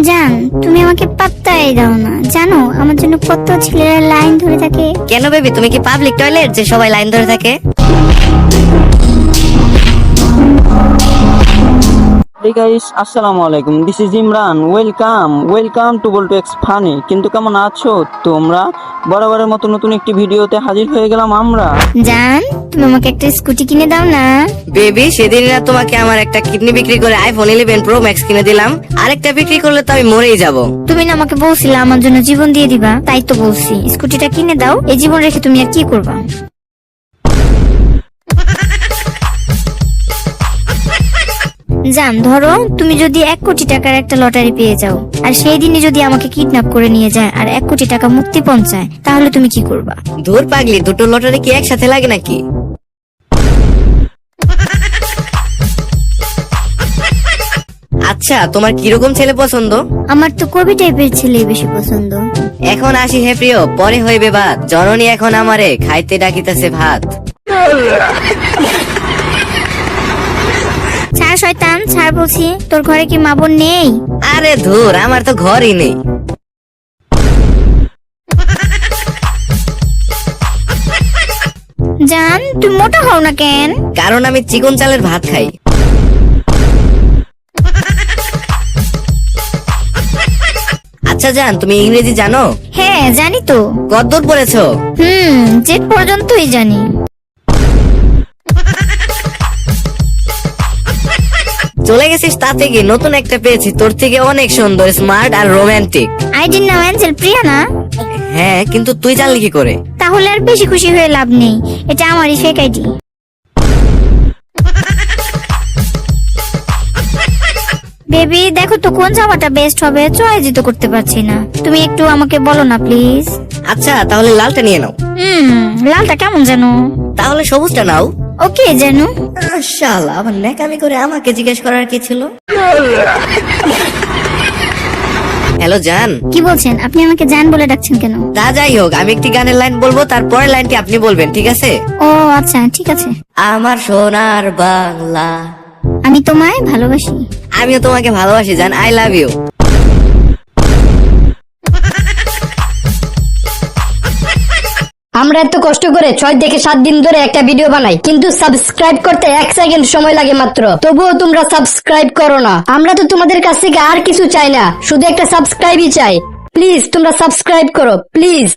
জান, তুমি আমাকে পাত্তাই দাও না। জানো আমার জন্য কত ছেলেরা লাইন ধরে থাকে। কেন বেবি, তুমি কি পাবলিক টয়লেট যে সবাই লাইন ধরে থাকে? Hey guys, আসসালামু আলাইকুম। This is Imran. Welcome to Boltu x funny. কিন্তু কেমন আছো তোমরা? বরাবরের মতো নতুন একটি ভিডিওতে হাজির হয়ে গেলাম আমরা। জান, তুমি আমাকে একটা স্কুটি কিনে দাও না। বেবি, সেদিন না তোমাকে আমার একটা কিডনি বিক্রি করে আইফোন 11 প্রো ম্যাক্স কিনে দিলাম। আরেকটা বিক্রি করলে তো আমি মরেই যাব। তুমি না আমাকে বলছিলে আমার জন্য জীবন দিয়ে দিবা, তাই তো বলছি স্কুটিটা কিনে দাও। এই জীবন রেখে তুমি আর কি করবা? জান, ধরো তুমি যদি 1 কোটি টাকার একটা লটারি পেয়ে যাও, আর সেই দিনে যদি আমাকে কিডন্যাপ করে নিয়ে যায় আর 1 কোটি টাকা মুক্তিপণ চায়, তাহলে তুমি কি করবা? ধুর পাগলি, দুটো লটারি কি একসাথে লাগে নাকি? আচ্ছা, তোমার কিরকম ছেলে পছন্দ? আমার তো কবি টাইপের ছেলে বেশি পছন্দ। এখন আসি হে প্রিয়, পরে হইবে বাত। জননী এখন আমারে খাইতে ডাকিতেছে ভাত। ছাড় শয়তান, ছাড় বলছি। তোর ঘরে কি মা বোন নেই? আরে ধুর, আমার তো ঘরই নেই। জান, তুমি মোটা হও না কেন? কারণ আমি চিকন চালের ভাত খাই। আচ্ছা জান, তুমি ইংরেজি জানো? হ্যাঁ জানি তো। কতদূর পড়েছো? জেড পর্যন্তই জানি। চলে গেছিস তাতে কি, নতুন একটা পেয়েছি তোর থেকে অনেক সুন্দর, স্মার্ট আর রোমান্টিক। আইডির নাম অ্যাঞ্জেল প্রিয়া না? হ্যাঁ, কিন্তু তুই জানলি কি করে? তাহলে আর বেশি খুশি হয়ে লাভ নেই, এটা আমারই ফেক আইডি। বেবি দেখো তো কোন জামাটা বেস্ট হবে, চয়েসই তো করতে পারছি না। তুমি একটু আমাকে বলো না প্লিজ। আচ্ছা তাহলে লালটা নিয়ে নাও। লালটা কেমন জানো? তাহলে সবুজটা নাও। ওকে জানো। শালা, আবার ন্যাকামি করে আমাকে জিজ্ঞেস করার কি ছিল? হ্যালো জান। কি বলছেন? আপনি আমাকে জান বলে ডাকছেন কেন? তা যাই হোক, আমি একটি গানের লাইন বলবো, তারপরের লাইনটি আপনি বলবেন, ঠিক আছে? ও আচ্ছা, ঠিক আছে। আমার সোনার বাংলা, আমি তোমায় ভালোবাসি। আমিও তোমাকে ভালোবাসি জান, আই লাভ ইউ। আমরা এত কষ্ট করে 6 থেকে 7 দিন ধরে একটা ভিডিও বানাই, কিন্তু সাবস্ক্রাইব করতে 1 সেকেন্ড সময় লাগে মাত্র। তবুও তোমরা সাবস্ক্রাইব করো না। আমরা তো তোমাদের কাছ থেকে আর কিছু চাই না, শুধু একটা সাবস্ক্রাইবই চাই। প্লিজ তোমরা সাবস্ক্রাইব করো, প্লিজ।